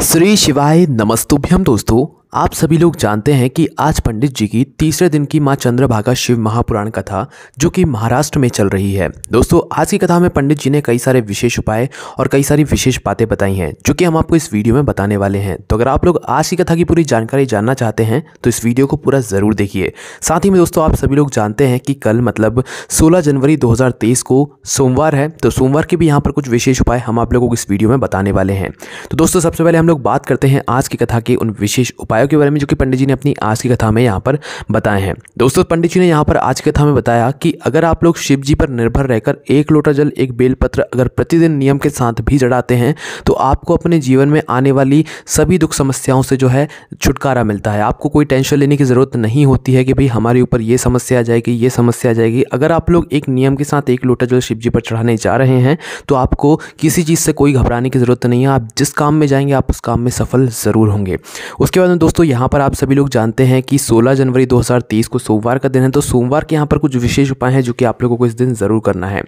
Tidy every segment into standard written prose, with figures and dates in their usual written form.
श्री शिवाय नमस्तुभ्यम। दोस्तों, आप सभी लोग जानते हैं कि आज पंडित जी की तीसरे दिन की मां चंद्रभागा शिव महापुराण कथा जो कि महाराष्ट्र में चल रही है। दोस्तों, आज की कथा में पंडित जी ने कई सारे विशेष उपाय और कई सारी विशेष बातें बताई हैं जो कि हम आपको इस वीडियो में बताने वाले हैं। तो अगर आप लोग आज की कथा की पूरी जानकारी जानना चाहते हैं तो इस वीडियो को पूरा ज़रूर देखिए। साथ ही में दोस्तों, आप सभी लोग जानते हैं कि कल मतलब 16 जनवरी 2023 को सोमवार है, तो सोमवार के भी यहाँ पर कुछ विशेष उपाय हम आप लोगों को इस वीडियो में बताने वाले हैं। तो दोस्तों, सबसे पहले हम लोग बात करते हैं आज की कथा के उन विशेष उपायों के बारे में जो कि पंडित जी ने अपनी आज की कथा में यहाँ पर बताए हैं। दोस्तों, पंडित जी ने यहाँ पर आज की कथा में बताया कि अगर आप लोग शिव जी पर निर्भर रहकर एक लोटा जल एक बेलपत्र अगर प्रतिदिन नियम के साथ भी चढ़ाते हैं तो आपको अपने जीवन में आने वाली सभी दुख समस्याओं से जो है छुटकारा मिलता है। आपको कोई टेंशन लेने की ज़रूरत नहीं होती है कि भाई हमारे ऊपर ये समस्या आ जाएगी, ये समस्या आ जाएगी। अगर आप लोग एक नियम के साथ एक लोटा जल शिव जी पर चढ़ाने जा रहे हैं तो आपको किसी चीज़ से कोई घबराने की ज़रूरत नहीं है। आप जिस काम में जाएंगे आप उस काम में सफल ज़रूर होंगे। उसके बाद में दोस्तों, यहाँ पर आप सभी लोग जानते हैं कि 16 जनवरी 2023 को सोमवार का दिन है, तो सोमवार के यहाँ पर कुछ विशेष उपाय हैं जो कि आप लोगों को इस दिन ज़रूर करना है।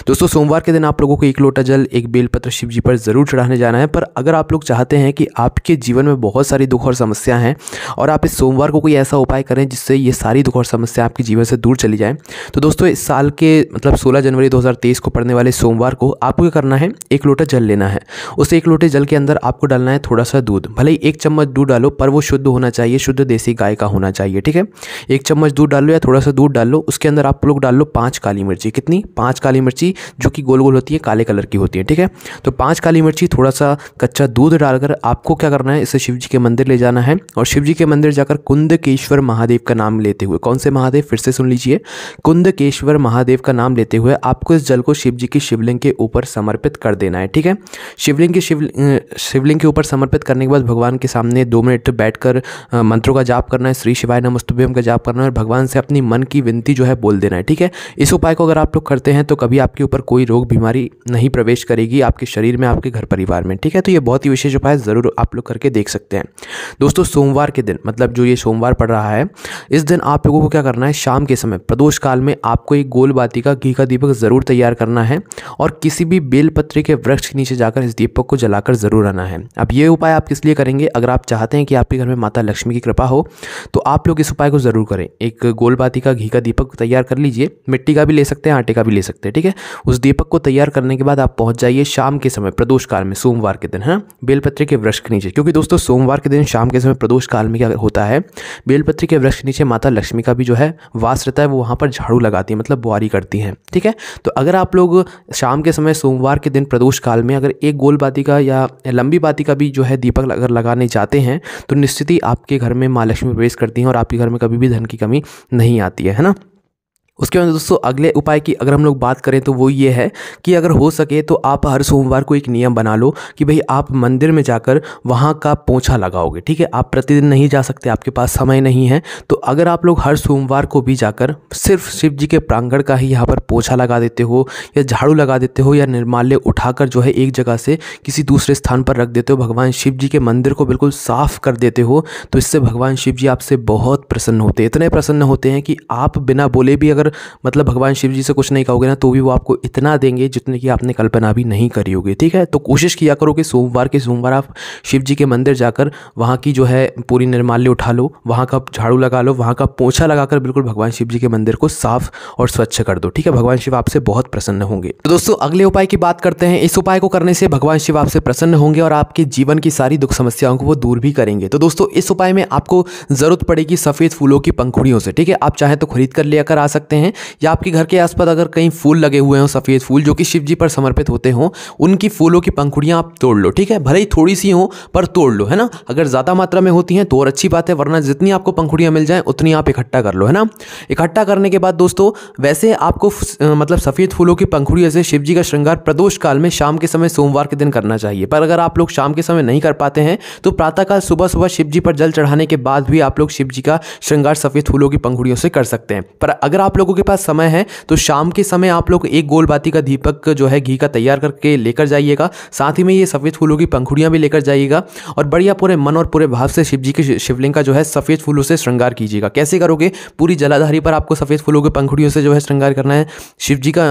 दोस्तों, सोमवार के दिन आप लोगों को एक लोटा जल एक बेलपत्र शिव जी पर ज़रूर चढ़ाने जाना है। पर अगर आप लोग चाहते हैं कि आपके जीवन में बहुत सारी दुख और समस्या हैं और आप इस सोमवार को कोई ऐसा उपाय करें जिससे ये सारी दुख और समस्या आपके जीवन से दूर चली जाए, तो दोस्तों इस साल के मतलब 16 जनवरी 2023 को पड़ने वाले सोमवार को आपको क्या करना है, एक लोटा जल लेना है। उस एक लोटे जल के अंदर आपको डालना है थोड़ा सा दूध। भले ही 1 चम्मच दूध डालो पर वो शुद्ध होना चाहिए, शुद्ध देसी गाय का होना चाहिए, ठीक है। 1 चम्मच दूध डाल लो या थोड़ा सा दूध डाल लो। उसके अंदर आप लोग डाल लो 5 काली मिर्ची। कितनी? 5 काली मिर्ची जो कि गोल गोल होती है, काले कलर की होती है, ठीक है। तो 5 काली मिर्ची, थोड़ा सा कच्चा दूध डालकर आपको क्या करना है, इसे शिव जी के मंदिर ले जाना है और शिव जी के मंदिर जाकर कुंदकेश्वर महादेव का नाम लेते हुए, कौन से महादेव, फिर से सुन लीजिए, कुंदकेश्वर महादेव का नाम लेते हुए आपको इस जल को शिव जी की शिवलिंग के ऊपर समर्पित कर देना है, ठीक है। शिवलिंग के ऊपर समर्पित करने के बाद भगवान के सामने 2 मिनट बैठकर मंत्रों का जाप करना है, श्री शिवाय नमस्तुभ्यम का जाप करना है और भगवान से अपनी मन की विनती जो है बोल देना है, ठीक है। इस उपाय को अगर आप लोग करते हैं तो कभी आपके ऊपर कोई रोग बीमारी नहीं प्रवेश करेगी आपके शरीर में, आपके घर परिवार में, ठीक है। तो ये बहुत ही विशेष उपाय ज़रूर आप लोग करके देख सकते हैं। दोस्तों, सोमवार के दिन मतलब जो ये सोमवार पड़ रहा है, इस दिन आप लोगों को क्या करना है, शाम के समय प्रदोष काल में आपको एक गोल बाती का घी का दीपक ज़रूर तैयार करना है और किसी भी बेलपत्र के वृक्ष के नीचे जाकर इस दीपक को जलाकर ज़रूर आना है। अब ये उपाय आप किस लिए करेंगे, अगर आप चाहते हैं कि आपके घर में माता लक्ष्मी की कृपा हो तो आप लोग इस उपाय को ज़रूर करें। एक गोल बाती का घी का दीपक तैयार कर लीजिए, मिट्टी का भी ले सकते हैं, आटे का भी ले सकते हैं, ठीक है। उस दीपक को तैयार करने के बाद आप पहुंच जाइए शाम के समय प्रदोष काल में, सोमवार के दिन, है बेलपत्र के वृक्ष के नीचे। क्योंकि दोस्तों सोमवार के दिन शाम के समय प्रदोष काल में क्या होता है, बेलपत्र के वृक्ष के नीचे माता लक्ष्मी का भी जो है वास रहता है, वो वहाँ पर झाड़ू लगाती है, मतलब बुआरी करती हैं, ठीक है। तो अगर आप लोग शाम के समय सोमवार के दिन प्रदोष काल में अगर एक गोल बाती का या लंबी बाती का भी जो है दीपक अगर लगाने जाते हैं तो निश्चित ही आपके घर में माँ लक्ष्मी प्रवेश करती हैं और आपके घर में कभी भी धन की कमी नहीं आती है ना। उसके बाद दोस्तों अगले उपाय की अगर हम लोग बात करें तो वो ये है कि अगर हो सके तो आप हर सोमवार को एक नियम बना लो कि भाई आप मंदिर में जाकर वहाँ का पोंछा लगाओगे, ठीक है। आप प्रतिदिन नहीं जा सकते, आपके पास समय नहीं है, तो अगर आप लोग हर सोमवार को भी जाकर सिर्फ शिव जी के प्रांगण का ही यहाँ पर पोंछा लगा देते हो या झाड़ू लगा देते हो या निर्माल्य उठाकर जो है एक जगह से किसी दूसरे स्थान पर रख देते हो, भगवान शिव जी के मंदिर को बिल्कुल साफ कर देते हो, तो इससे भगवान शिव जी आपसे बहुत प्रसन्न होते हैं। इतने प्रसन्न होते हैं कि आप बिना बोले भी अगर मतलब भगवान शिव जी से कुछ नहीं कहोगे ना तो भी वो आपको इतना देंगे जितने की आपने कल्पना भी नहीं करी होगी, ठीक है। तो कोशिश किया करो कि सोमवार के सोमवार आप शिव जी के मंदिर जाकर वहाँ की जो है पूरी निर्माल्य उठा लो, वहाँ का झाड़ू लगा लो, वहाँ का पोंछा लगाकर बिल्कुल भगवान शिव जी के मंदिर को साफ और स्वच्छ कर दो, ठीक है। भगवान शिव आपसे बहुत प्रसन्न होंगे। तो दोस्तों अगले उपाय की बात करते हैं। इस उपाय को करने से भगवान शिव आपसे प्रसन्न होंगे और आपके जीवन की सारी दुख समस्याओं को वो दूर भी करेंगे। तो दोस्तों इस उपाय में आपको जरूरत पड़ेगी सफ़ेद फूलों की पंखुड़ियों से, ठीक है। आप चाहें तो खरीद कर लेकर आ सकते हैं या आपके घर के आसपास अगर कहीं फूल लगे हुए हों, सफ़ेद फूल जो कि शिव जी पर समर्पित होते हों, उनकी फूलों की पंखुड़ियाँ आप तोड़ लो, ठीक है। भले ही थोड़ी सी हो पर तोड़ लो, है ना। अगर ज़्यादा मात्रा में होती हैं तो और अच्छी बात है, वरना जितनी आपको पंखुड़ियाँ मिल जाएं उतनी आप इकट्ठा कर लो, है ना। इकट्ठा करने के बाद दोस्तों वैसे आपको मतलब सफ़ेद फूलों की पंखुड़ियों से शिव जी का श्रृंगार प्रदोष काल में शाम के समय सोमवार के दिन करना चाहिए। पर अगर आप लोग शाम के समय नहीं कर पाते हैं तो प्रातःकाल सुबह सुबह शिव जी पर जल चढ़ाने के बाद भी आप लोग शिव जी का श्रृंगार सफ़ेद फूलों की पंखुड़ियों से कर सकते हैं। पर अगर आप लोगों के पास समय है तो शाम के समय आप लोग एक गोल बाती का दीपक जो है घी का तैयार करके लेकर जाइएगा। साथ ही में ये सफ़ेद फूलों की पंखुड़ियाँ भी लेकर जाइएगा और बढ़िया पूरे मन और पूरे भाव से शिव जी के शिवलिंग का जो है सफ़ेद फूलों से श्रृंगार कीजिएगा। कैसे करोगे? पूरी जलाधारी पर आपको सफ़ेद फूलों की पंखुड़ियों से जो है श्रृंगार करना है। शिव जी का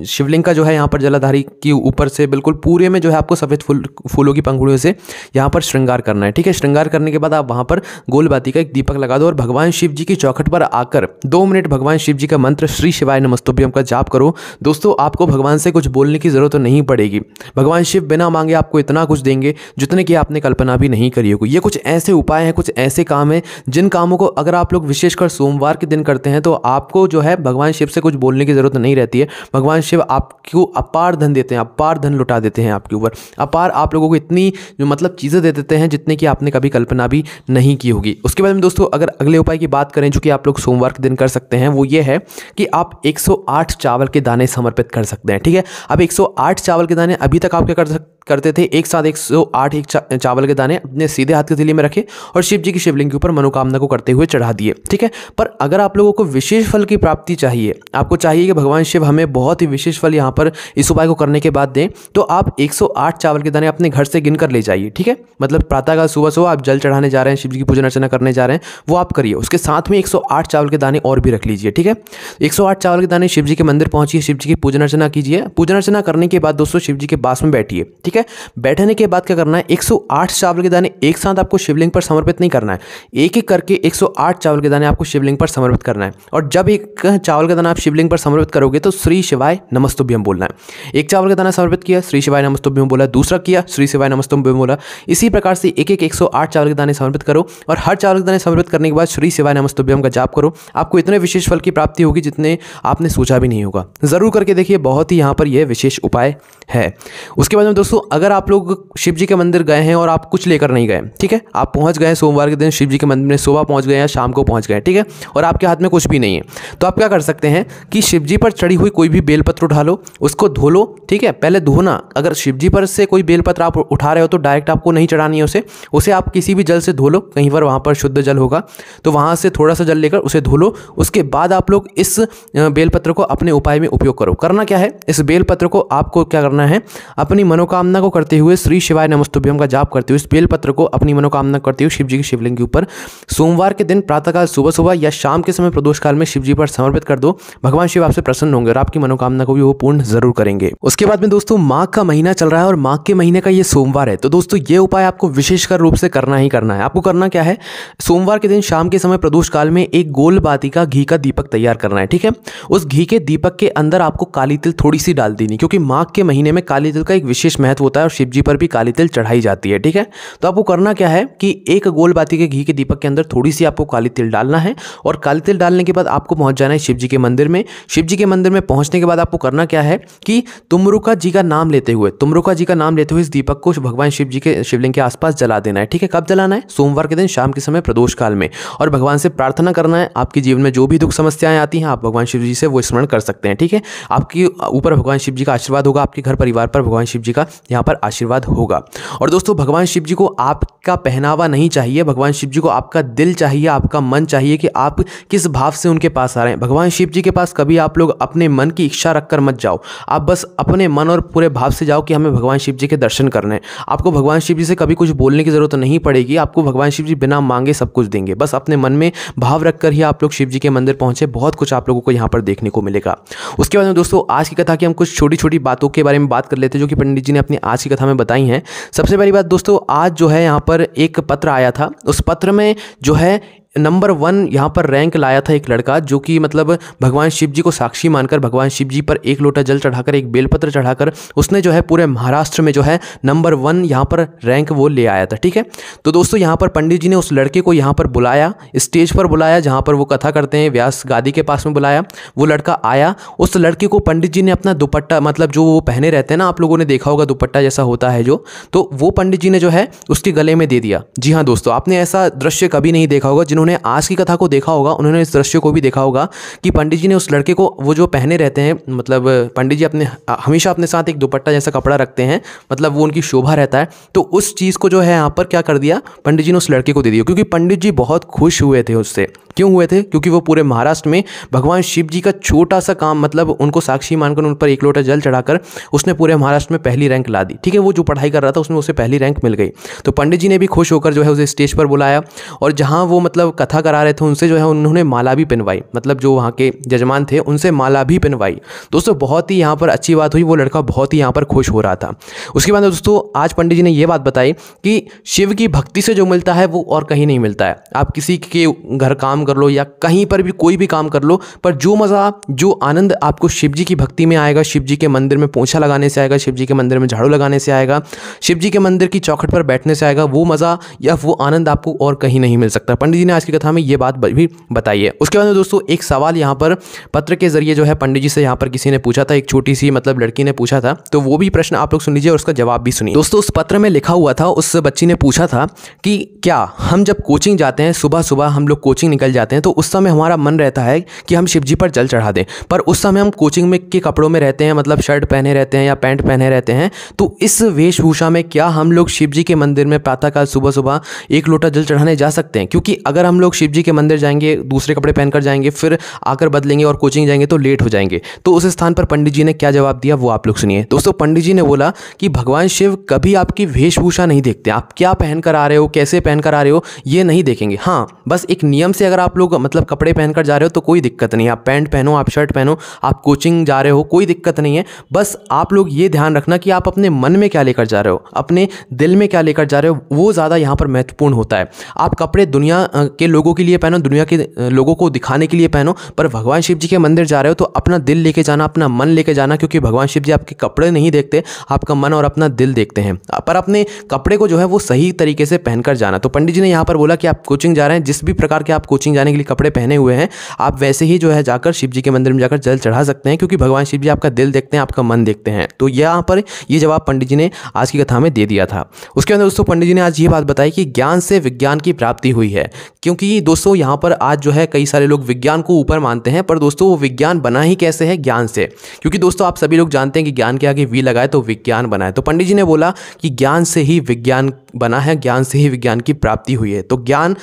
शिवलिंग का जो है यहाँ पर जलाधारी के ऊपर से बिल्कुल पूरे में जो है आपको सफ़ेद फूलों की पंखुड़ियों से यहाँ पर श्रृंगार करना है। ठीक है, श्रृंगार करने के बाद आप वहाँ पर गोल बाती का एक दीपक लगा दो और भगवान शिव जी की चौखट पर आकर 2 मिनट भगवान शिव जी का मंत्र श्री शिवाय नमस्तुभ्यम का जाप करो। दोस्तों, आपको भगवान से कुछ बोलने की जरूरत नहीं पड़ेगी। भगवान शिव बिना मांगे आपको इतना कुछ देंगे जितने की आपने कल्पना भी नहीं करी होगी। ये कुछ ऐसे उपाय हैं, कुछ ऐसे काम हैं जिन कामों को अगर आप लोग विशेषकर सोमवार के दिन करते हैं तो आपको जो है भगवान शिव से कुछ बोलने की जरूरत नहीं रहती है। भगवान शिव आपको अपार धन देते हैं, अपार धन लुटा देते हैं आपके ऊपर। अपार आप लोगों को इतनी जो मतलब चीज़ें दे देते हैं जितने की आपने कभी कल्पना भी नहीं की होगी। उसके बाद में दोस्तों अगर अगले उपाय की बात करें जो कि आप लोग सोमवार के दिन कर सकते हैं, वो ये है कि आप 108 चावल के दाने समर्पित कर सकते हैं। ठीक है, अब 108 चावल के दाने अभी तक आप क्या करते थे, एक साथ 108 चावल के दाने अपने सीधे हाथ के तिली में रखे और शिव जी की शिवलिंग के ऊपर मनोकामना को करते हुए चढ़ा दिए। ठीक है, पर अगर आप लोगों को विशेष फल की प्राप्ति चाहिए, आपको चाहिए कि भगवान शिव हमें बहुत ही विशेष फल यहाँ पर इस उपाय को करने के बाद दें, तो आप 108 चावल के दाने अपने घर से गिनकर ले जाइए। ठीक है, मतलब प्रातःकाल सुबह आप जल चढ़ाने जा रहे हैं, शिव जी की पूजन अर्चना करने जा रहे हैं, वो आप करिए। उसके साथ में 108 चावल के दाने और भी रख लीजिए। ठीक है, 108 चावल के दाने शिव जी के मंदिर पहुंचिए, शिव जी की पूजन अर्चना कीजिए। पूजन अर्चना करने के बाद दोस्तों शिव जी के पास में बैठिए। ठीक है, बैठने के बाद क्या करना है, 108 चावल के दाने एक साथ आपको शिवलिंग पर समर्पित नहीं करना है, एक एक करके 108 चावल के दाने आपको शिवलिंग पर समर्पित करना है। और जब एक चावल का दाना आप शिवलिंग पर समर्पित करोगे तो श्री शिवाय नमस्तुभ्यम बोलना है। एक चावल का दाना समर्पित किया, श्री शिवाय नमस्तुभ्यम बोला, दूसरा किया, श्री शिवाय नमस्तुभ्यम बोला। इसी प्रकार से एक एक 108 चावल के दाने समर्पित करो और हर चावल के दाने समर्पित करने के बाद श्री शिवाय नमस्तुभ्यम का जाप करो। आपको इतने विशेष फल की प्राप्ति होगी जितने आपने सोचा भी नहीं होगा। जरूर करके देखिए, बहुत ही यहाँ पर यह विशेष उपाय है। उसके बाद में दोस्तों अगर आप लोग शिव जी के मंदिर गए हैं और आप कुछ लेकर नहीं गए, ठीक है, आप पहुंच गए सोमवार के दिन शिव जी के मंदिर में, सुबह पहुंच गए या शाम को पहुंच गए, ठीक है, और आपके हाथ में कुछ भी नहीं है, तो आप क्या कर सकते हैं कि शिव जी पर चढ़ी हुई कोई भी बेलपत्र उठा लो, उसको धो लो। ठीक है, पहले धोना। अगर शिव जी पर से कोई बेलपत्र आप उठा रहे हो तो डायरेक्ट आपको नहीं चढ़ानी है उसे आप किसी भी जल से धो लो। कहीं पर वहां पर शुद्ध जल होगा तो वहां से थोड़ा सा जल लेकर उसे धो लो। उसके बाद आप लोग इस बेलपत्र को अपने उपाय में उपयोग करो। करना क्या है, इस बेलपत्र को आपको क्या करना है, अपनी मनोकामना को करते हुए श्री शिवाय नमस्तुभ्यम का जाप करते हुए इस बेलपत्र को अपनी मनोकामना करते हुए शिव जी की शिवलिंग के ऊपर सोमवार के दिन प्रातःकाल सुबह या शाम के समय प्रदोष काल में शिव जी पर समर्पित कर दो। भगवान शिव आपसे प्रसन्न होंगे और आपकी मनोकामना को भी वो पूर्ण जरूर करेंगे। उसके बाद में दोस्तों माघ का महीना चल रहा है और माघ के महीने का ये सोमवार है, तो दोस्तों ये उपाय आपको विशेषकर रूप से करना ही करना है। आपको करना क्या है, सोमवार के दिन शाम के समय प्रदोष काल में एक गोल बाती का घी का दीपक तैयार करना है। ठीक है, उस घी के दीपक के अंदर आपको काली तिल थोड़ी सी डाल देनी, क्योंकि माघ के महीने में काली तिल का एक विशेष महत्व होता है और शिव जी पर भी काली तिल चढ़ाई जाती है। ठीक है, तो आपको करना क्या है कि एक गोल बाती के घी के दीपक के अंदर थोड़ी सी आपको काली तिल डालना है और काली तिल डालने के बाद आपको पहुंच जाना है शिव जी के मंदिर में। शिव जी के मंदिर में पहुंचने के बाद आपको करना क्या है कि तुमरुका जी का नाम लेते हुए इस दीपक को भगवान शिव जी के शिवलिंग के आसपास जला देना है। ठीक है, कब जलाना है, सोमवार के दिन शाम के समय प्रदोष काल में, और भगवान से प्रार्थना करना है आपके जीवन में जो भी दुख समस्याएं आती हैं आप भगवान शिव जी से वो स्मरण कर सकते हैं। ठीक है, आपके ऊपर भगवान शिव जी का आशीर्वाद होगा, आपके घर परिवार पर भगवान शिव जी का यहाँ पर आशीर्वाद होगा। और दोस्तों भगवान शिव जी को आपका पहनावा नहीं चाहिए, भगवान शिव जी को आपका दिल चाहिए, आपका मन चाहिए कि आप किस भाव से उनके पास आ रहे हैं। भगवान शिव जी के पास कभी आप लोग अपने मन की इच्छा रखकर मत जाओ, आप बस अपने मन और पूरे भाव से जाओ कि हमें भगवान शिव जी के दर्शन करने हैं। आपको भगवान शिव जी से कभी कुछ बोलने की जरूरत नहीं पड़ेगी, आपको भगवान शिव जी बिना मांगे सब कुछ देंगे। बस अपने मन में भाव रखकर ही आप लोग शिव जी के मंदिर पहुंचे, बहुत कुछ आप लोगों को यहाँ पर देखने को मिलेगा। उसके बाद में दोस्तों आज की कथा की हम कुछ छोटी छोटी बातों के बारे में बात कर लेते हैं जो कि पंडित जी ने अपनी आज की कथा में बताई हैं। सबसे पहली बात दोस्तों, आज जो है यहाँ पर एक पत्र आया था, उस पत्र में जो है नंबर 1 यहाँ पर रैंक लाया था एक लड़का, जो कि मतलब भगवान शिव जी को साक्षी मानकर भगवान शिव जी पर एक लोटा जल चढ़ाकर, एक बेलपत्र चढ़ाकर उसने जो है पूरे महाराष्ट्र में जो है नंबर 1 यहाँ पर रैंक वो ले आया था। ठीक है, तो दोस्तों यहाँ पर पंडित जी ने उस लड़के को यहाँ पर बुलाया, स्टेज पर बुलाया जहाँ पर वो कथा करते हैं, व्यास गादी के पास में बुलाया। वो लड़का आया, उस लड़के को पंडित जी ने अपना दुपट्टा, मतलब जो वो पहने रहते हैं ना, आप लोगों ने देखा होगा दुपट्टा जैसा होता है जो, तो वो पंडित जी ने जो है उसके गले में दे दिया। जी हाँ दोस्तों, आपने ऐसा दृश्य कभी नहीं देखा होगा, जिन्होंने जिन्होंने आज की कथा को देखा होगा उन्होंने इस दृश्य को भी देखा होगा कि पंडित जी ने उस लड़के को, वो जो पहने रहते हैं, मतलब पंडित जी हमेशा अपने साथ एक दुपट्टा जैसा कपड़ा रखते हैं, मतलब वो उनकी शोभा रहता है, तो उस चीज़ को जो है यहाँ पर क्या कर दिया, पंडित जी ने उस लड़के को दे दिया। क्योंकि पंडित जी बहुत खुश हुए थे उससे। क्यों हुए थे? क्योंकि वो पूरे महाराष्ट्र में भगवान शिव जी का छोटा सा काम, मतलब उनको साक्षी मानकर उन पर एक लोटा जल चढ़ाकर उसने पूरे महाराष्ट्र में पहली रैंक ला दी। ठीक है, वो जो पढ़ाई कर रहा था उसमें उसे पहली रैंक मिल गई। तो पंडित जी ने भी खुश होकर जो है उसे स्टेज पर बुलाया, और जहाँ वो मतलब कथा करा रहे थे उनसे जो है उन्होंने माला भी पहनवाई, मतलब जो वहाँ के जजमान थे उनसे माला भी पहनवाई। दोस्तों बहुत ही यहाँ पर अच्छी बात हुई, वो लड़का बहुत ही यहाँ पर खुश हो रहा था। उसके बाद दोस्तों आज पंडित जी ने ये बात बताई कि शिव की भक्ति से जो मिलता है वो और कहीं नहीं मिलता है। आप किसी के घर काम कर लो या कहीं पर भी कोई भी काम कर लो, पर जो मज़ा, जो आनंद आपको शिव जी की भक्ति में आएगा, शिव जी के मंदिर में पोंछा लगाने से आएगा, शिव जी के मंदिर में झाड़ू लगाने से आएगा, शिव जी के मंदिर की चौखट पर बैठने से आएगा, वो मज़ा या वो आनंद आपको और कहीं नहीं मिल सकता। पंडित जी ने आज की कथा में ये बात भी बताई है। उसके बाद दोस्तों एक सवाल यहाँ पर पत्र के जरिए जो है पंडित जी से यहाँ पर किसी ने पूछा था, एक छोटी सी मतलब लड़की ने पूछा था, तो वो भी प्रश्न आप लोग सुन लीजिए और उसका जवाब भी सुनिए। दोस्तों उस पत्र में लिखा हुआ था, उस बच्ची ने पूछा था कि क्या हम जब कोचिंग जाते हैं, सुबह सुबह हम लोग कोचिंग निकल जाते हैं, तो उस समय हमारा मन रहता है कि हम शिव जी पर जल चढ़ा दें, पर उस समय हम कोचिंग में के कपड़ों में रहते हैं, मतलब शर्ट पहने रहते हैं या पैंट पहने रहते हैं, तो इस वेशभूषा में क्या हम लोग शिव जी के मंदिर में प्रातःकाल सुबह सुबह एक लोटा जल चढ़ाने जा सकते हैं? क्योंकि अगर हम लोग शिव जी के मंदिर जाएंगे, दूसरे कपड़े पहनकर जाएंगे, फिर आकर बदलेंगे और कोचिंग जाएंगे तो लेट हो जाएंगे। तो उस स्थान पर पंडित जी ने क्या जवाब दिया वो आप लोग सुनिए। दोस्तों पंडित जी ने बोला कि भगवान शिव कभी आपकी वेशभूषा नहीं देखते, आप क्या पहन कर आ रहे हो, कैसे पहन कर आ रहे हो, ये नहीं देखेंगे। हाँ, बस एक नियम से अगर आप लोग मतलब कपड़े पहनकर जा रहे हो तो कोई दिक्कत नहीं है, आप पैंट पहनो, आप शर्ट पहनो, आप कोचिंग जा रहे हो, कोई दिक्कत नहीं है। बस आप लोग ये ध्यान रखना कि आप अपने मन में क्या लेकर जा रहे हो, अपने दिल में क्या लेकर जा रहे हो, वो ज़्यादा यहाँ पर महत्वपूर्ण होता है। आप कपड़े दुनिया के लोगों के लिए पहनो, दुनिया के लोगों को दिखाने के लिए पहनो, पर भगवान शिव जी के मंदिर जा रहे हो तो अपना दिल लेके जाना, अपना मन लेके जाना, क्योंकि भगवान शिव जी आपके कपड़े नहीं देखते, आपका मन और अपना दिल देखते हैं। पर अपने कपड़े को जो है वो सही तरीके से पहनकर जाना। तो पंडित जी ने यहाँ पर बोला कि आप कोचिंग जा रहे हैं, जिस भी प्रकार के आप कोचिंग जाने के लिए कपड़े पहने हुए हैं, आप वैसे ही जो है जाकर शिव जी के मंदिर में जाकर जल चढ़ा सकते हैं, क्योंकि भगवान शिव जी आपका दिल देखते हैं, आपका मन देखते हैं। तो यहाँ पर ये जवाब पंडित जी ने आज की कथा में दे दिया था। उसके अंदर दोस्तों पंडित जी ने आज ये बात बताई कि ज्ञान से विज्ञान की प्राप्ति हुई है। क्योंकि दोस्तों यहाँ पर आज जो है कई सारे लोग विज्ञान को ऊपर मानते हैं, पर दोस्तों वो विज्ञान बना ही कैसे है? ज्ञान से। क्योंकि दोस्तों आप सभी लोग जानते हैं कि ज्ञान के आगे वी लगाए तो विज्ञान बना है। तो पंडित जी ने बोला कि ज्ञान से ही विज्ञान बना है, ज्ञान से ही विज्ञान की प्राप्ति हुई है। तो ज्ञान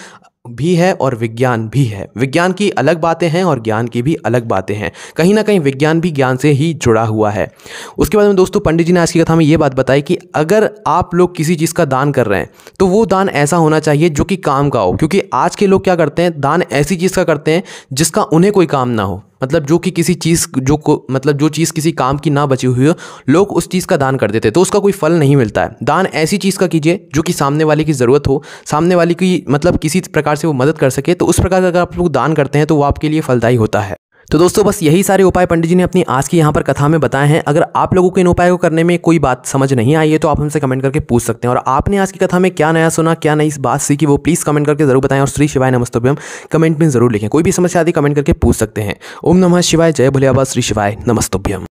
भी है और विज्ञान भी है। विज्ञान की अलग बातें हैं और ज्ञान की भी अलग बातें हैं। कहीं ना कहीं विज्ञान भी ज्ञान से ही जुड़ा हुआ है। उसके बाद में दोस्तों पंडित जी ने आज की कथा में ये बात बताई कि अगर आप लोग किसी चीज़ का दान कर रहे हैं तो वो दान ऐसा होना चाहिए जो कि काम का हो। क्योंकि आज के लोग क्या करते हैं, दान ऐसी चीज़ का करते हैं जिसका उन्हें कोई काम ना हो, मतलब जो कि किसी चीज़ जो चीज़ किसी काम की ना बची हुई हो, लोग उस चीज़ का दान कर देते हैं, तो उसका कोई फल नहीं मिलता है। दान ऐसी चीज़ का कीजिए जो कि सामने वाले की ज़रूरत हो, सामने वाले की मतलब किसी प्रकार से वो मदद कर सके, तो उस प्रकार का अगर आप लोग दान करते हैं तो वो आपके लिए फलदायी होता है। तो दोस्तों बस यही सारे उपाय पंडित जी ने अपनी आज की यहाँ पर कथा में बताए हैं। अगर आप लोगों को इन उपायों को करने में कोई बात समझ नहीं आई है तो आप हमसे कमेंट करके पूछ सकते हैं। और आपने आज की कथा में क्या नया सुना, क्या नई बात सीखी, वो प्लीज़ कमेंट करके जरूर बताएं। और श्री शिवाय नमस्तुभ्यम कमेंट में जरूर लिखें। कोई भी समस्या आदि कमेंट करके पूछ सकते हैं। ओम नमः शिवाय, जय भोले बाबा, श्री शिवाय नमस्तुभ्यम।